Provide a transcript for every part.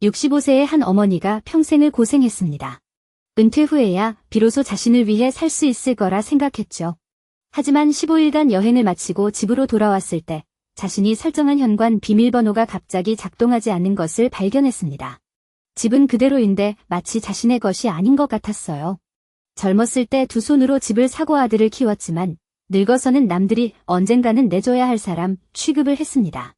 65세의 한 어머니가 평생을 고생했습니다. 은퇴 후에야 비로소 자신을 위해 살 수 있을 거라 생각했죠. 하지만 15일간 여행을 마치고 집으로 돌아왔을 때 자신이 설정한 현관 비밀번호가 갑자기 작동하지 않는 것을 발견했습니다. 집은 그대로인데 마치 자신의 것이 아닌 것 같았어요. 젊었을 때 두 손으로 집을 사고 아들을 키웠지만 늙어서는 남들이 언젠가는 내줘야 할 사람 취급을 했습니다.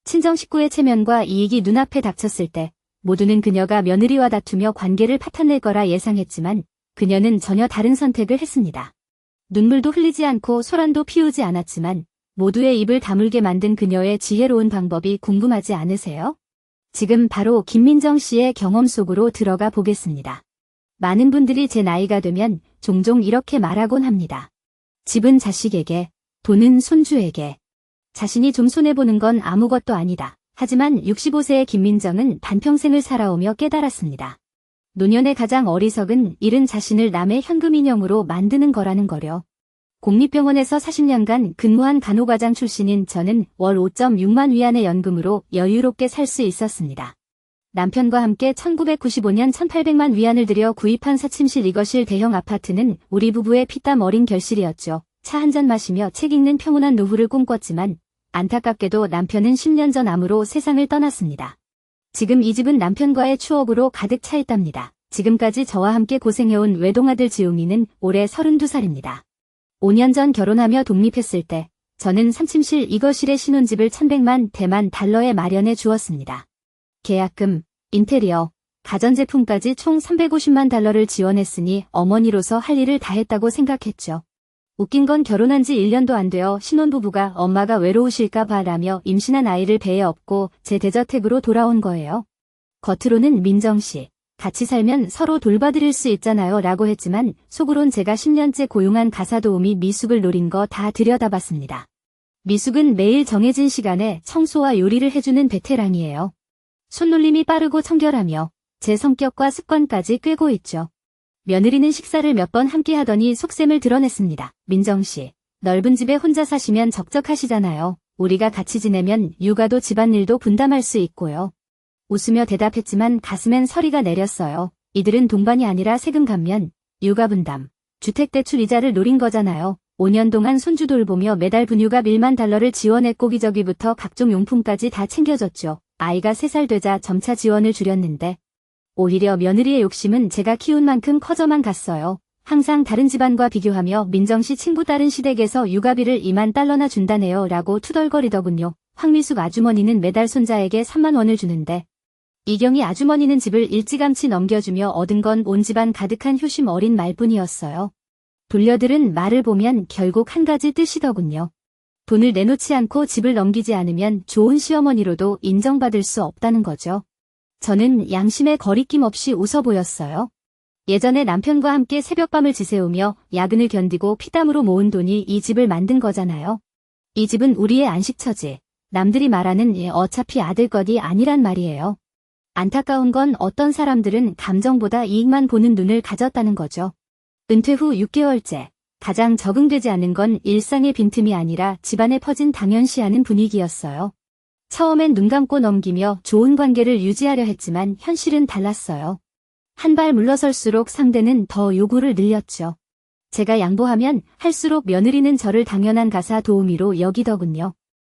친정 식구의 체면과 이익이 눈앞에 닥쳤을 때 모두는 그녀가 며느리와 다투며 관계를 파탄낼 거라 예상했지만 그녀는 전혀 다른 선택을 했습니다. 눈물도 흘리지 않고 소란도 피우지 않았지만 모두의 입을 다물게 만든 그녀의 지혜로운 방법이 궁금하지 않으세요? 지금 바로 김민정 씨의 경험 속으로 들어가 보겠습니다. 많은 분들이 제 나이가 되면 종종 이렇게 말하곤 합니다. 집은 자식에게, 돈은 손주에게. 자신이 좀 손해보는 건 아무것도 아니다. 하지만 65세의 김민정은 반평생을 살아오며 깨달았습니다. 노년의 가장 어리석은 일은 자신을 남의 현금 인형으로 만드는 거라는 거려. 공립병원에서 40년간 근무한 간호과장 출신인 저는 월 5.6만 위안의 연금으로 여유롭게 살 수 있었습니다. 남편과 함께 1995년 1800만 위안을 들여 구입한 4침실 2거실 대형 아파트는 우리 부부의 피땀 어린 결실이었죠. 차 한 잔 마시며 책 읽는 평온한 노후를 꿈꿨지만 안타깝게도 남편은 10년 전 암으로 세상을 떠났습니다. 지금 이 집은 남편과의 추억으로 가득 차 있답니다. 지금까지 저와 함께 고생해온 외동아들 지웅이는 올해 32살입니다. 5년 전 결혼하며 독립했을 때 저는 3침실 2거실의 신혼집을 1100만 대만 달러에 마련해 주었습니다. 계약금, 인테리어, 가전제품까지 총 350만 달러를 지원했으니 어머니로서 할 일을 다 했다고 생각했죠. 웃긴 건 결혼한 지 1년도 안 되어 신혼부부가 엄마가 외로우실까 봐라며 임신한 아이를 배에 업고 제 대저택으로 돌아온 거예요. 겉으로는 민정씨, 같이 살면 서로 돌봐드릴 수 있잖아요 라고 했지만 속으론 제가 10년째 고용한 가사도우미 미숙을 노린 거 다 들여다봤습니다. 미숙은 매일 정해진 시간에 청소와 요리를 해주는 베테랑이에요. 손놀림이 빠르고 청결하며 제 성격과 습관까지 꿰고 있죠. 며느리는 식사를 몇 번 함께 하더니 속셈을 드러냈습니다. 민정씨, 넓은 집에 혼자 사시면 적적하시잖아요. 우리가 같이 지내면 육아도 집안일도 분담할 수 있고요. 웃으며 대답했지만 가슴엔 서리가 내렸어요. 이들은 동반이 아니라 세금 감면, 육아 분담, 주택대출 이자를 노린 거잖아요. 5년 동안 손주 돌보며 매달 분유가 1만 달러를 지원했고 기저귀부터 각종 용품까지 다 챙겨줬죠. 아이가 3살 되자 점차 지원을 줄였는데 오히려 며느리의 욕심은 제가 키운 만큼 커져만 갔어요. 항상 다른 집안과 비교하며 민정씨 친구 딸은 시댁에서 육아비를 2만 달러나 준다네요 라고 투덜거리더군요. 황미숙 아주머니는 매달 손자에게 3만 원을 주는데 이경희 아주머니는 집을 일찌감치 넘겨주며 얻은 건 온 집안 가득한 효심 어린 말뿐이었어요. 돌려들은 말을 보면 결국 한 가지 뜻이더군요. 돈을 내놓지 않고 집을 넘기지 않으면 좋은 시어머니로도 인정받을 수 없다는 거죠. 저는 양심의 거리낌 없이 웃어 보였어요. 예전에 남편과 함께 새벽밤을 지새우며 야근을 견디고 피땀으로 모은 돈이 이 집을 만든 거잖아요. 이 집은 우리의 안식처지. 남들이 말하는 어차피 아들 것이 아니란 말이에요. 안타까운 건 어떤 사람들은 감정보다 이익만 보는 눈을 가졌다는 거죠. 은퇴 후 6개월째. 가장 적응되지 않은 건 일상의 빈틈이 아니라 집안에 퍼진 당연시하는 분위기였어요. 처음엔 눈 감고 넘기며 좋은 관계를 유지하려 했지만 현실은 달랐어요. 한 발 물러설수록 상대는 더 요구를 늘렸죠. 제가 양보하면 할수록 며느리는 저를 당연한 가사 도우미로 여기더군요.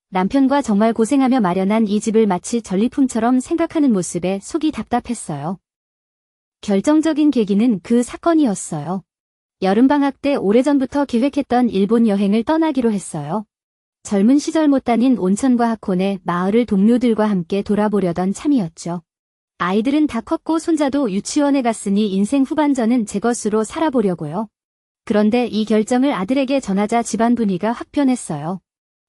남편과 정말 고생하며 마련한 이 집을 마치 전리품처럼 생각하는 모습에 속이 답답했어요. 결정적인 계기는 그 사건이었어요. 여름방학 때 오래전부터 계획했던 일본 여행을 떠나기로 했어요. 젊은 시절 못 다닌 온천과 하코네, 마을을 동료들과 함께 돌아보려던 참이었죠. 아이들은 다 컸고 손자도 유치원에 갔으니 인생 후반전은 제 것으로 살아보려고요. 그런데 이 결정을 아들에게 전하자 집안 분위기가 확 변했어요.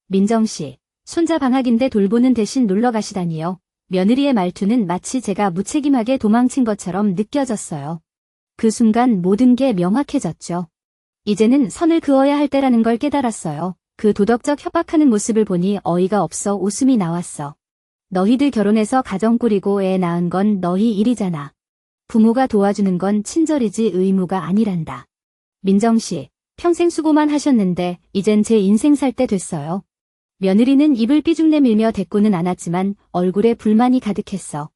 민정씨, 손자 방학인데 돌보는 대신 놀러 가시다니요. 며느리의 말투는 마치 제가 무책임하게 도망친 것처럼 느껴졌어요. 그 순간 모든 게 명확해졌죠. 이제는 선을 그어야 할 때라는 걸 깨달았어요. 그 도덕적 협박하는 모습을 보니 어이가 없어 웃음이 나왔어. 너희들 결혼해서 가정 꾸리고 애 낳은 건 너희 일이잖아. 부모가 도와주는 건 친절이지 의무가 아니란다. 민정씨, 평생 수고만 하셨는데 이젠 제 인생 살 때 됐어요. 며느리는 입을 삐죽 내밀며 대꾸는 않았지만 얼굴에 불만이 가득했어.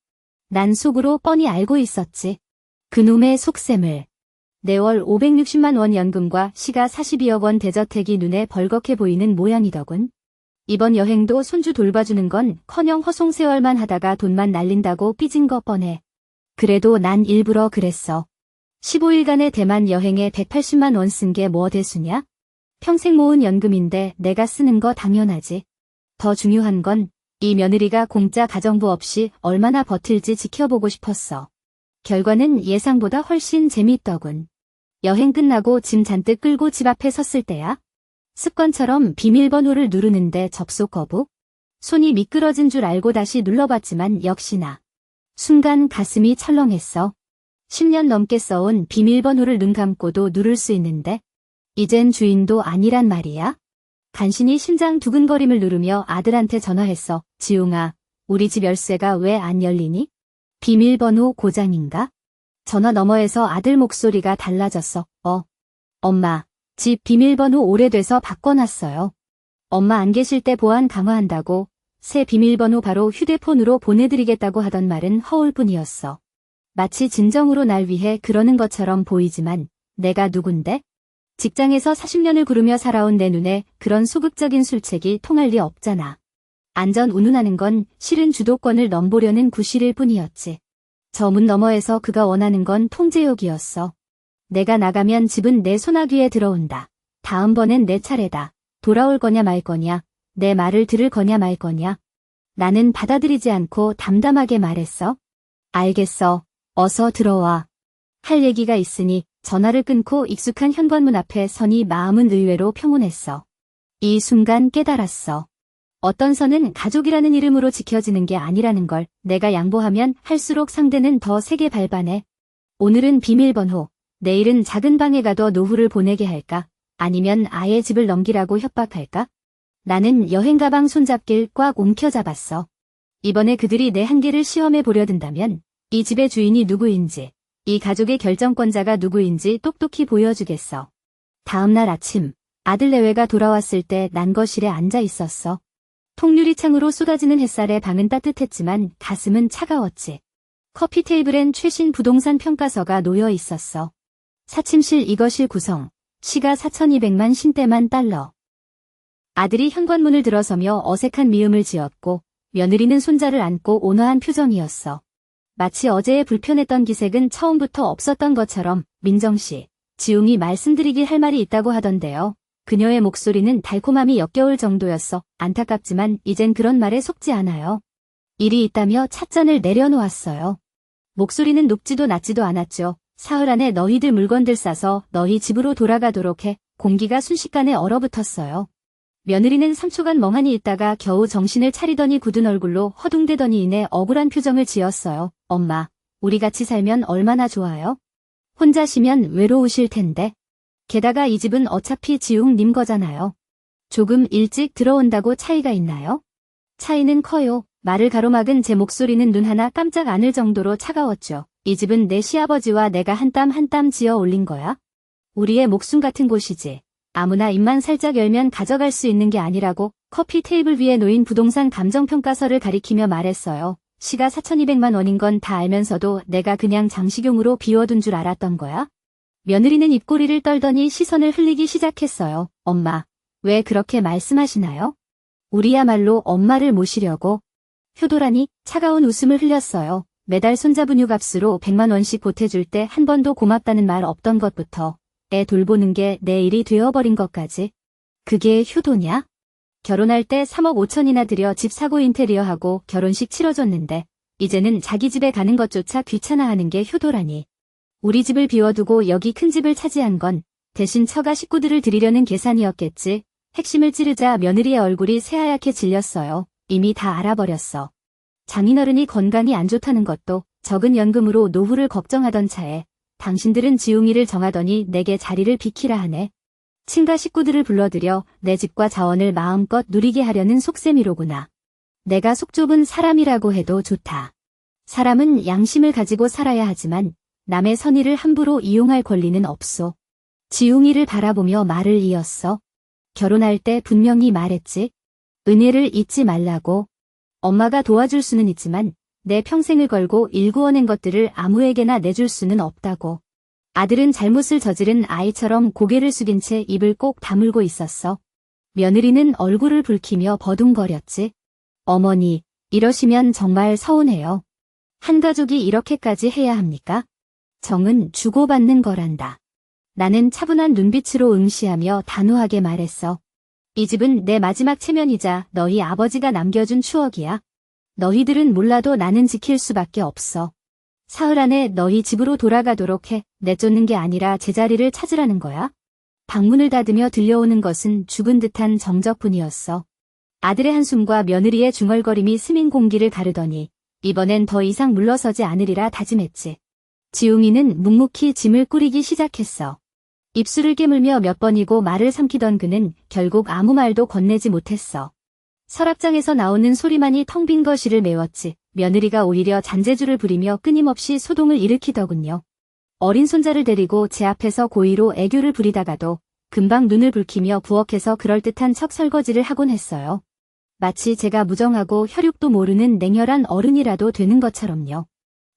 난 속으로 뻔히 알고 있었지. 그놈의 속셈을. 내월 560만 원 연금과 시가 42억 원 대저택이 눈에 벌겋게 보이는 모양이더군. 이번 여행도 손주 돌봐주는 건 커녕 허송세월만 하다가 돈만 날린다고 삐진 거 뻔해. 그래도 난 일부러 그랬어. 15일간의 대만 여행에 180만 원 쓴 게 뭐 대수냐? 평생 모은 연금인데 내가 쓰는 거 당연하지. 더 중요한 건 이 며느리가 공짜 가정부 없이 얼마나 버틸지 지켜보고 싶었어. 결과는 예상보다 훨씬 재미있더군. 여행 끝나고 짐 잔뜩 끌고 집 앞에 섰을 때야. 습관처럼 비밀번호를 누르는데 접속 거부? 손이 미끄러진 줄 알고 다시 눌러봤지만 역시나. 순간 가슴이 철렁했어. 10년 넘게 써온 비밀번호를 눈 감고도 누를 수 있는데 이젠 주인도 아니란 말이야? 간신히 심장 두근거림을 누르며 아들한테 전화했어. 지웅아, 우리 집 열쇠가 왜 안 열리니? 비밀번호 고장인가? 전화 너머에서 아들 목소리가 달라졌어. 엄마, 집 비밀번호 오래돼서 바꿔놨어요. 엄마 안 계실 때 보안 강화한다고 새 비밀번호 바로 휴대폰으로 보내드리겠다고 하던 말은 허울 뿐이었어. 마치 진정으로 날 위해 그러는 것처럼 보이지만 내가 누군데? 직장에서 40년을 구르며 살아온 내 눈에 그런 소극적인 술책이 통할 리 없잖아. 안전 운운하는 건 실은 주도권을 넘보려는 구실일 뿐이었지. 저 문 너머에서 그가 원하는 건 통제욕이었어. 내가 나가면 집은 내 소나귀에 들어온다. 다음번엔 내 차례다. 돌아올 거냐 말 거냐. 내 말을 들을 거냐 말 거냐. 나는 받아들이지 않고 담담하게 말했어. 알겠어. 어서 들어와. 할 얘기가 있으니 전화를 끊고 익숙한 현관문 앞에 서니 마음은 의외로 평온했어. 이 순간 깨달았어. 어떤 선은 가족이라는 이름으로 지켜지는 게 아니라는 걸 내가 양보하면 할수록 상대는 더 세게 밟아내. 오늘은 비밀번호, 내일은 작은 방에 가둬 노후를 보내게 할까? 아니면 아예 집을 넘기라고 협박할까? 나는 여행 가방 손잡기를 꽉 움켜잡았어. 이번에 그들이 내 한계를 시험해 보려 든다면 이 집의 주인이 누구인지, 이 가족의 결정권자가 누구인지 똑똑히 보여주겠어. 다음 날 아침, 아들 내외가 돌아왔을 때 난 거실에 앉아 있었어. 통유리창으로 쏟아지는 햇살에 방은 따뜻했지만 가슴은 차가웠지. 커피 테이블엔 최신 부동산 평가서가 놓여 있었어. 사침실 이거실 구성, 시가 4,200만 신대만 달러. 아들이 현관문을 들어서며 어색한 미음을 지었고 며느리는 손자를 안고 온화한 표정이었어. 마치 어제의 불편했던 기색은 처음부터 없었던 것처럼 민정씨, 지웅이 말씀드리길 할 말이 있다고 하던데요. 그녀의 목소리는 달콤함이 역겨울 정도였어. 안타깝지만 이젠 그런 말에 속지 않아요. 일이 있다며 찻잔을 내려놓았어요. 목소리는 높지도 낮지도 않았죠. 사흘 안에 너희들 물건들 싸서 너희 집으로 돌아가도록 해. 공기가 순식간에 얼어붙었어요. 며느리는 3초간 멍하니 있다가 겨우 정신을 차리더니 굳은 얼굴로 허둥대더니 이내 억울한 표정을 지었어요. 엄마, 우리 같이 살면 얼마나 좋아요? 혼자시면 외로우실 텐데. 게다가 이 집은 어차피 지웅님 거잖아요. 조금 일찍 들어온다고 차이가 있나요? 차이는 커요. 말을 가로막은 제 목소리는 눈 하나 깜짝 않을 정도로 차가웠죠. 이 집은 내 시아버지와 내가 한 땀 한 땀 지어 올린 거야. 우리의 목숨 같은 곳이지. 아무나 입만 살짝 열면 가져갈 수 있는 게 아니라고. 커피 테이블 위에 놓인 부동산 감정평가서를 가리키며 말했어요. 시가 4,200만 원인 건 다 알면서도 내가 그냥 장식용으로 비워둔 줄 알았던 거야? 며느리는 입꼬리를 떨더니 시선을 흘리기 시작했어요. 엄마, 왜 그렇게 말씀하시나요? 우리야말로 엄마를 모시려고. 효도라니 차가운 웃음을 흘렸어요. 매달 손자분유 값으로 100만 원씩 보태줄 때 한 번도 고맙다는 말 없던 것부터 애 돌보는 게 내 일이 되어버린 것까지. 그게 효도냐? 결혼할 때 3억 5천이나 들여 집 사고 인테리어하고 결혼식 치러줬는데 이제는 자기 집에 가는 것조차 귀찮아하는 게 효도라니. 우리 집을 비워두고 여기 큰 집을 차지한 건 대신 처가 식구들을 드리려는 계산이었겠지. 핵심을 찌르자 며느리의 얼굴이 새하얗게 질렸어요. 이미 다 알아버렸어. 장인어른이 건강이 안 좋다는 것도 적은 연금으로 노후를 걱정하던 차에 당신들은 지웅이를 정하더니 내게 자리를 비키라 하네. 친가 식구들을 불러들여 내 집과 자원을 마음껏 누리게 하려는 속셈이로구나. 내가 속 좁은 사람이라고 해도 좋다. 사람은 양심을 가지고 살아야 하지만 남의 선의를 함부로 이용할 권리는 없소. 지웅이를 바라보며 말을 이었어. 결혼할 때 분명히 말했지. 은혜를 잊지 말라고. 엄마가 도와줄 수는 있지만 내 평생을 걸고 일구어낸 것들을 아무에게나 내줄 수는 없다고. 아들은 잘못을 저지른 아이처럼 고개를 숙인 채 입을 꼭 다물고 있었어. 며느리는 얼굴을 붉히며 버둥거렸지. 어머니, 이러시면 정말 서운해요. 한 가족이 이렇게까지 해야 합니까? 정은 주고받는 거란다. 나는 차분한 눈빛으로 응시하며 단호하게 말했어. 이 집은 내 마지막 체면이자 너희 아버지가 남겨준 추억이야. 너희들은 몰라도 나는 지킬 수밖에 없어. 사흘 안에 너희 집으로 돌아가도록 해. 내쫓는 게 아니라 제자리를 찾으라는 거야. 방문을 닫으며 들려오는 것은 죽은 듯한 정적뿐이었어. 아들의 한숨과 며느리의 중얼거림이 스민 공기를 가르더니 이번엔 더 이상 물러서지 않으리라 다짐했지. 지웅이는 묵묵히 짐을 꾸리기 시작했어. 입술을 깨물며 몇 번이고 말을 삼키던 그는 결국 아무 말도 건네지 못했어. 서랍장에서 나오는 소리만이 텅 빈 거실을 메웠지. 며느리가 오히려 잔재주를 부리며 끊임없이 소동을 일으키더군요. 어린 손자를 데리고 제 앞에서 고의로 애교를 부리다가도 금방 눈을 붉히며 부엌에서 그럴듯한 척 설거지를 하곤 했어요. 마치 제가 무정하고 혈육도 모르는 냉혈한 어른이라도 되는 것처럼요.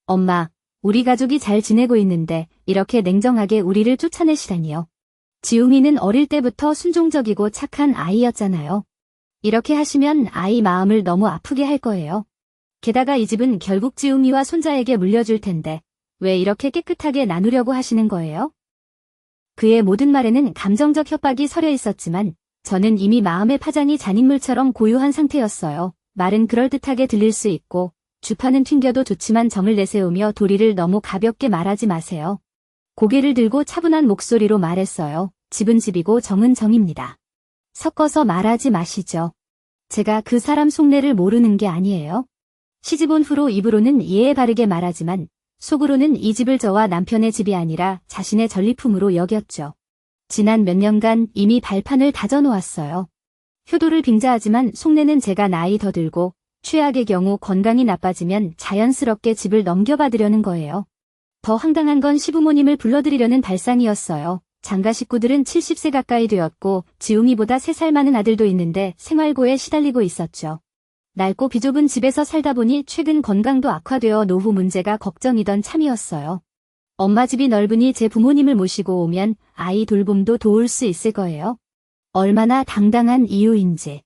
엄마, 우리 가족이 잘 지내고 있는데 이렇게 냉정하게 우리를 쫓아내시다니요. 지웅이는 어릴 때부터 순종적이고 착한 아이였잖아요. 이렇게 하시면 아이 마음을 너무 아프게 할 거예요. 게다가 이 집은 결국 지웅이와 손자에게 물려줄 텐데 왜 이렇게 깨끗하게 나누려고 하시는 거예요? 그의 모든 말에는 감정적 협박이 서려 있었지만 저는 이미 마음의 파장이 잔인물처럼 고요한 상태였어요. 말은 그럴듯하게 들릴 수 있고 주파는 튕겨도 좋지만 정을 내세우며 도리를 너무 가볍게 말하지 마세요. 고개를 들고 차분한 목소리로 말했어요. 집은 집이고 정은 정입니다. 섞어서 말하지 마시죠. 제가 그 사람 속내를 모르는 게 아니에요. 시집 온 후로 입으로는 예에 바르게 말하지만 속으로는 이 집을 저와 남편의 집이 아니라 자신의 전리품으로 여겼죠. 지난 몇 년간 이미 발판을 다져놓았어요. 효도를 빙자하지만 속내는 제가 나이 더 들고 최악의 경우 건강이 나빠지면 자연스럽게 집을 넘겨받으려는 거예요. 더 황당한 건 시부모님을 불러들이려는 발상이었어요. 장가 식구들은 70세 가까이 되었고 지웅이보다 3살 많은 아들도 있는데 생활고에 시달리고 있었죠. 낡고 비좁은 집에서 살다 보니 최근 건강도 악화되어 노후 문제가 걱정이던 참이었어요. 엄마 집이 넓으니 제 부모님을 모시고 오면 아이 돌봄도 도울 수 있을 거예요. 얼마나 당당한 이유인지.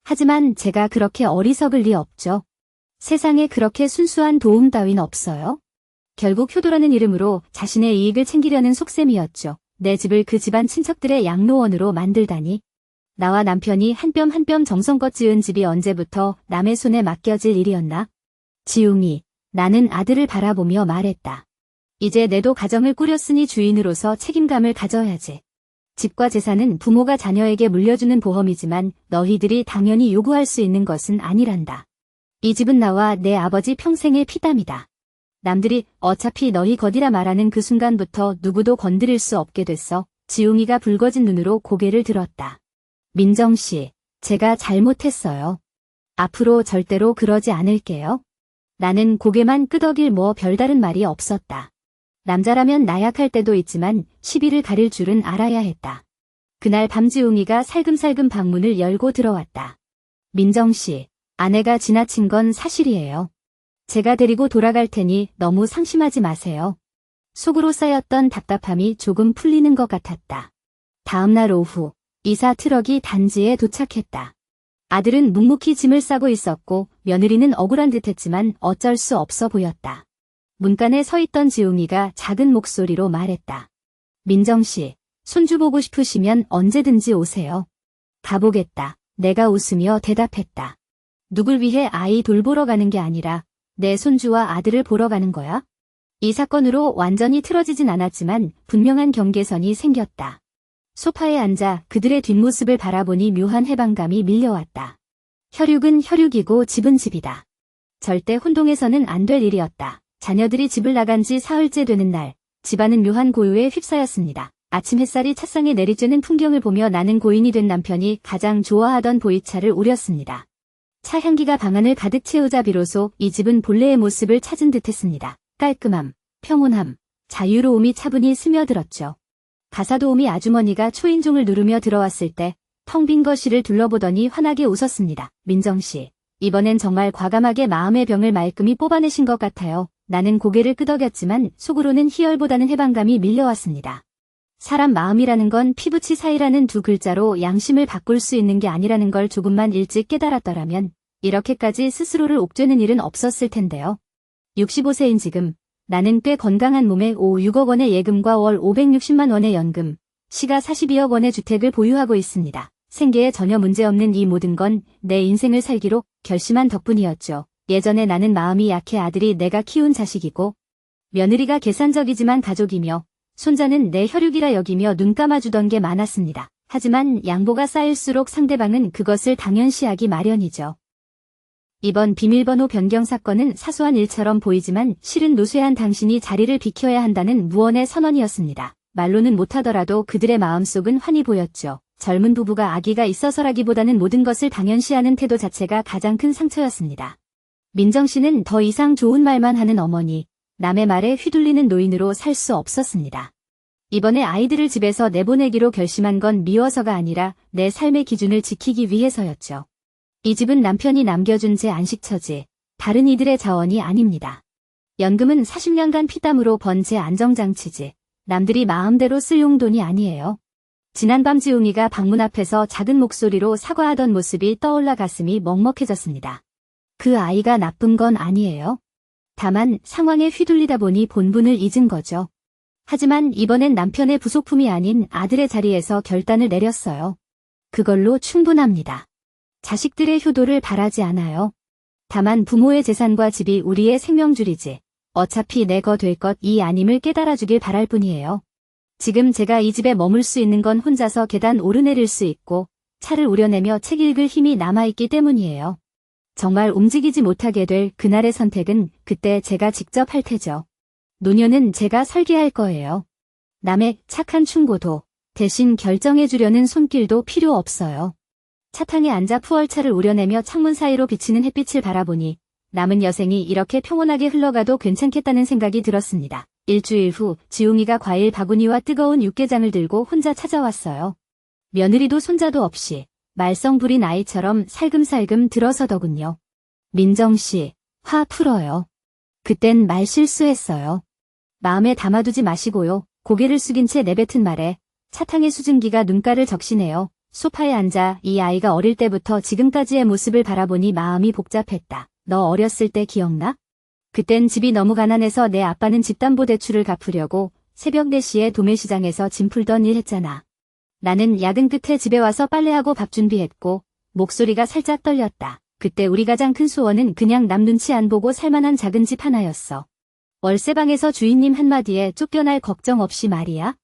하지만 제가 그렇게 어리석을 리 없죠. 세상에 그렇게 순수한 도움 따윈 없어요. 결국 효도라는 이름으로 자신의 이익을 챙기려는 속셈이었죠. 내 집을 그 집안 친척들의 양로원으로 만들다니. 나와 남편이 한 뼘 한 뼘 정성껏 지은 집이 언제부터 남의 손에 맡겨질 일이었나? 지웅이, 나는 아들을 바라보며 말했다. 이제 내도 가정을 꾸렸으니 주인으로서 책임감을 가져야지. 집과 재산은 부모가 자녀에게 물려주는 보험이지만 너희들이 당연히 요구할 수 있는 것은 아니란다. 이 집은 나와 내 아버지 평생의 피땀이다. 남들이 어차피 너희 거디라 말하는 그 순간부터 누구도 건드릴 수 없게 됐어. 지웅이가 붉어진 눈으로 고개를 들었다. 민정씨, 제가 잘못했어요. 앞으로 절대로 그러지 않을게요. 나는 고개만 끄덕일 뭐 별다른 말이 없었다. 남자라면 나약할 때도 있지만 시비를 가릴 줄은 알아야 했다. 그날 밤 지웅이가 살금살금 방문을 열고 들어왔다. 민정씨, 아내가 지나친 건 사실이에요. 제가 데리고 돌아갈 테니 너무 상심하지 마세요. 속으로 쌓였던 답답함이 조금 풀리는 것 같았다. 다음 날 오후, 이사 트럭이 단지에 도착했다. 아들은 묵묵히 짐을 싸고 있었고 며느리는 억울한 듯했지만 어쩔 수 없어 보였다. 문간에 서 있던 지웅이가 작은 목소리로 말했다. 민정씨, 손주 보고 싶으시면 언제든지 오세요. 가보겠다. 내가 웃으며 대답했다. 누굴 위해 아이 돌보러 가는 게 아니라 내 손주와 아들을 보러 가는 거야? 이 사건으로 완전히 틀어지진 않았지만 분명한 경계선이 생겼다. 소파에 앉아 그들의 뒷모습을 바라보니 묘한 해방감이 밀려왔다. 혈육은 혈육이고 집은 집이다. 절대 혼동해서는 안 될 일이었다. 자녀들이 집을 나간 지 사흘째 되는 날, 집안은 묘한 고요에 휩싸였습니다. 아침 햇살이 찻상에 내리쬐는 풍경을 보며 나는 고인이 된 남편이 가장 좋아하던 보이차를 우렸습니다. 차 향기가 방안을 가득 채우자 비로소 이 집은 본래의 모습을 찾은 듯했습니다. 깔끔함, 평온함, 자유로움이 차분히 스며들었죠. 가사도우미 아주머니가 초인종을 누르며 들어왔을 때 텅 빈 거실을 둘러보더니 환하게 웃었습니다. 민정씨, 이번엔 정말 과감하게 마음의 병을 말끔히 뽑아내신 것 같아요. 나는 고개를 끄덕였지만 속으로는 희열보다는 해방감이 밀려왔습니다. 사람 마음이라는 건 피부치 사이라는 두 글자로 양심을 바꿀 수 있는 게 아니라는 걸 조금만 일찍 깨달았더라면 이렇게까지 스스로를 옥죄는 일은 없었을 텐데요. 65세인 지금 나는 꽤 건강한 몸에 6억 원의 예금과 월 560만 원의 연금, 시가 42억 원의 주택을 보유하고 있습니다. 생계에 전혀 문제없는 이 모든 건 내 인생을 살기로 결심한 덕분이었죠. 예전에 나는 마음이 약해 아들이 내가 키운 자식이고 며느리가 계산적이지만 가족이며 손자는 내 혈육이라 여기며 눈 감아주던 게 많았습니다. 하지만 양보가 쌓일수록 상대방은 그것을 당연시하기 마련이죠. 이번 비밀번호 변경 사건은 사소한 일처럼 보이지만 실은 노쇠한 당신이 자리를 비켜야 한다는 무언의 선언이었습니다. 말로는 못하더라도 그들의 마음속은 환히 보였죠. 젊은 부부가 아기가 있어서라기보다는 모든 것을 당연시하는 태도 자체가 가장 큰 상처였습니다. 민정 씨는 더 이상 좋은 말만 하는 어머니, 남의 말에 휘둘리는 노인으로 살 수 없었습니다. 이번에 아이들을 집에서 내보내기로 결심한 건 미워서가 아니라 내 삶의 기준을 지키기 위해서였죠. 이 집은 남편이 남겨준 제 안식처지 다른 이들의 자원이 아닙니다. 연금은 40년간 피땀으로 번 제 안정장치지 남들이 마음대로 쓸 용돈이 아니에요. 지난밤 지웅이가 방문 앞에서 작은 목소리로 사과하던 모습이 떠올라 가슴이 먹먹해졌습니다. 그 아이가 나쁜 건 아니에요. 다만 상황에 휘둘리다 보니 본분을 잊은 거죠. 하지만 이번엔 남편의 부속품이 아닌 아들의 자리에서 결단을 내렸어요. 그걸로 충분합니다. 자식들의 효도를 바라지 않아요. 다만 부모의 재산과 집이 우리의 생명줄이지 어차피 내 거 될 것 이 아님을 깨달아주길 바랄 뿐이에요. 지금 제가 이 집에 머물 수 있는 건 혼자서 계단 오르내릴 수 있고 차를 우려내며 책 읽을 힘이 남아있기 때문이에요. 정말 움직이지 못하게 될 그날의 선택은 그때 제가 직접 할 테죠. 노년은 제가 설계할 거예요. 남의 착한 충고도 대신 결정해주려는 손길도 필요 없어요. 차탕에 앉아 푸얼차를 우려내며 창문 사이로 비치는 햇빛을 바라보니 남은 여생이 이렇게 평온하게 흘러가도 괜찮겠다는 생각이 들었습니다. 일주일 후 지웅이가 과일 바구니와 뜨거운 육개장을 들고 혼자 찾아왔어요. 며느리도 손자도 없이 말썽 부린 아이처럼 살금살금 들어서더군요. 민정씨, 화 풀어요. 그땐 말 실수했어요. 마음에 담아두지 마시고요. 고개를 숙인 채 내뱉은 말에 차탕의 수증기가 눈가를 적시네요. 소파에 앉아 이 아이가 어릴 때부터 지금까지의 모습을 바라보니 마음이 복잡했다. 너 어렸을 때 기억나? 그땐 집이 너무 가난해서 내 아빠는 집담보대출을 갚으려고 새벽 4시에 도매시장에서 짐 풀던 일 했잖아. 나는 야근 끝에 집에 와서 빨래하고 밥 준비했고 목소리가 살짝 떨렸다. 그때 우리 가장 큰 소원은 그냥 남 눈치 안 보고 살만한 작은 집 하나였어. 월세방에서 주인님 한마디에 쫓겨날 걱정 없이 말이야.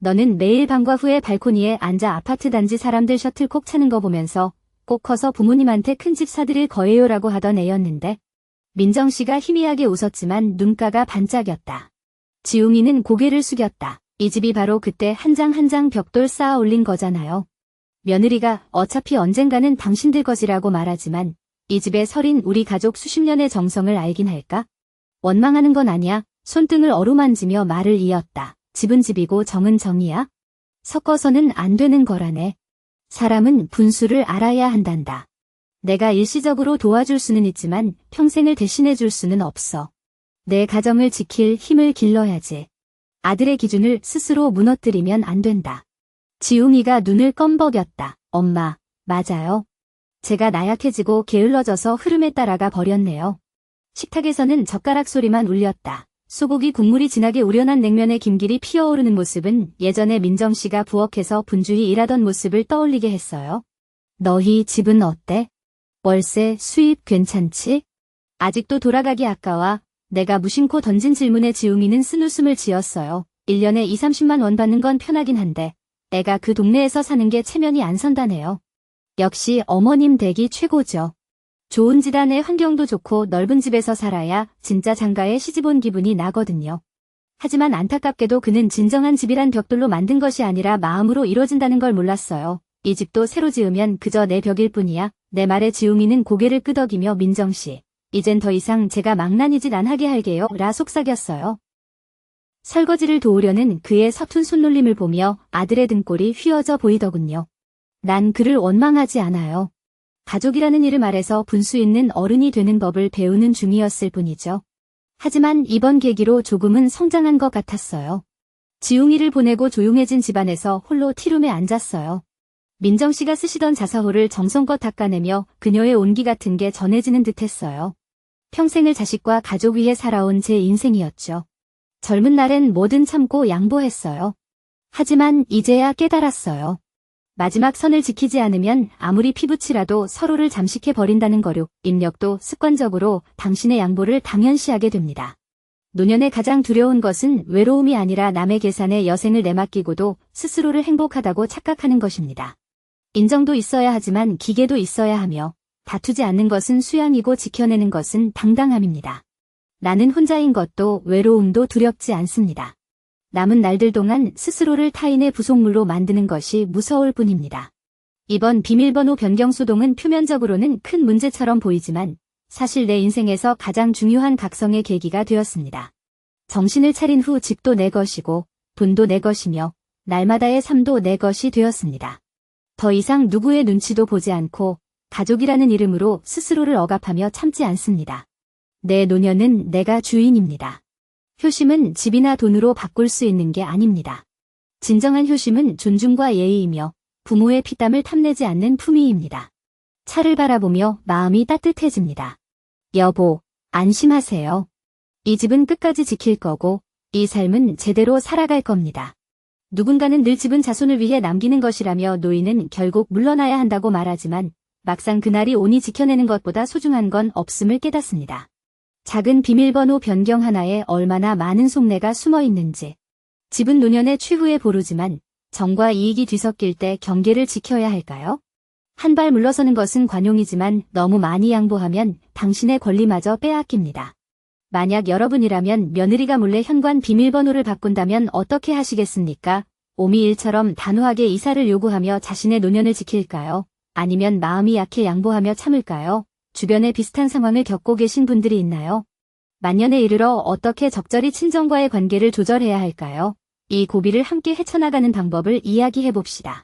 너는 매일 방과 후에 발코니에 앉아 아파트 단지 사람들 셔틀콕 차는 거 보면서 꼭 커서 부모님한테 큰 집 사드릴 거예요라고 하던 애였는데 민정씨가 희미하게 웃었지만 눈가가 반짝였다. 지웅이는 고개를 숙였다. 이 집이 바로 그때 한 장 한 장 벽돌 쌓아 올린 거잖아요. 며느리가 어차피 언젠가는 당신들 거지라고 말하지만 이 집에 서린 우리 가족 수십 년의 정성을 알긴 할까? 원망하는 건 아니야. 손등을 어루만지며 말을 이었다. 집은 집이고 정은 정이야. 섞어서는 안 되는 거라네. 사람은 분수를 알아야 한단다. 내가 일시적으로 도와줄 수는 있지만 평생을 대신해 줄 수는 없어. 내 가정을 지킬 힘을 길러야지. 아들의 기준을 스스로 무너뜨리면 안 된다. 지웅이가 눈을 껌벅였다. 엄마, 맞아요. 제가 나약해지고 게을러져서 흐름에 따라가 버렸네요. 식탁에서는 젓가락 소리만 울렸다. 소고기 국물이 진하게 우려난 냉면에 김길이 피어오르는 모습은 예전에 민정씨가 부엌에서 분주히 일하던 모습을 떠올리게 했어요. 너희 집은 어때? 월세, 수입 괜찮지? 아직도 돌아가기 아까워. 내가 무심코 던진 질문에 지웅이는 쓴웃음을 지었어요. 1년에 20-30만 원 받는 건 편하긴 한데 애가 그 동네에서 사는 게 체면이 안 선다네요. 역시 어머님 댁이 최고죠. 좋은 집안의 환경도 좋고 넓은 집에서 살아야 진짜 장가에 시집 온 기분이 나거든요. 하지만 안타깝게도 그는 진정한 집이란 벽돌로 만든 것이 아니라 마음으로 이루어진다는 걸 몰랐어요. 이 집도 새로 지으면 그저 내 벽일 뿐이야. 내 말에 지웅이는 고개를 끄덕이며 민정씨, 이젠 더 이상 제가 망나니 짓 안 하게 할게요 라 속삭였어요. 설거지를 도우려는 그의 서툰 손놀림을 보며 아들의 등골이 휘어져 보이더군요. 난 그를 원망하지 않아요. 가족이라는 이름 아래서 분수 있는 어른이 되는 법을 배우는 중이었을 뿐이죠. 하지만 이번 계기로 조금은 성장한 것 같았어요. 지웅이를 보내고 조용해진 집안에서 홀로 티룸에 앉았어요. 민정씨가 쓰시던 자사호를 정성껏 닦아내며 그녀의 온기 같은 게 전해지는 듯했어요. 평생을 자식과 가족 위해 살아온 제 인생이었죠. 젊은 날엔 뭐든 참고 양보했어요. 하지만 이제야 깨달았어요. 마지막 선을 지키지 않으면 아무리 피부치라도 서로를 잠식해버린다는 거요. 입력도 습관적으로 당신의 양보를 당연시하게 됩니다. 노년에 가장 두려운 것은 외로움이 아니라 남의 계산에 여생을 내맡기고도 스스로를 행복하다고 착각하는 것입니다. 인정도 있어야 하지만 기계도 있어야 하며 다투지 않는 것은 수양이고 지켜내는 것은 당당함입니다. 나는 혼자인 것도 외로움도 두렵지 않습니다. 남은 날들 동안 스스로를 타인의 부속물로 만드는 것이 무서울 뿐입니다. 이번 비밀번호 변경 소동은 표면적으로는 큰 문제처럼 보이지만 사실 내 인생에서 가장 중요한 각성의 계기가 되었습니다. 정신을 차린 후 집도 내 것이고 돈도 내 것이며 날마다의 삶도 내 것이 되었습니다. 더 이상 누구의 눈치도 보지 않고 가족이라는 이름으로 스스로를 억압하며 참지 않습니다. 내 노년은 내가 주인입니다. 효심은 집이나 돈으로 바꿀 수 있는 게 아닙니다. 진정한 효심은 존중과 예의이며 부모의 피땀을 탐내지 않는 품위입니다. 차를 바라보며 마음이 따뜻해집니다. 여보, 안심하세요. 이 집은 끝까지 지킬 거고 이 삶은 제대로 살아갈 겁니다. 누군가는 늘 집은 자손을 위해 남기는 것이라며 노인은 결국 물러나야 한다고 말하지만 막상 그날이 오니 지켜내는 것보다 소중한 건 없음을 깨닫습니다. 작은 비밀번호 변경 하나에 얼마나 많은 속내가 숨어 있는지. 집은 노년의 최후의 보루지만 정과 이익이 뒤섞일 때 경계를 지켜야 할까요? 한 발 물러서는 것은 관용이지만 너무 많이 양보하면 당신의 권리마저 빼앗깁니다. 만약 여러분이라면 며느리가 몰래 현관 비밀번호를 바꾼다면 어떻게 하시겠습니까? 오미일처럼 단호하게 이사를 요구하며 자신의 노년을 지킬까요? 아니면 마음이 약해 양보하며 참을까요? 주변에 비슷한 상황을 겪고 계신 분들이 있나요? 만년에 이르러 어떻게 적절히 친정과의 관계를 조절해야 할까요? 이 고비를 함께 헤쳐나가는 방법을 이야기해봅시다.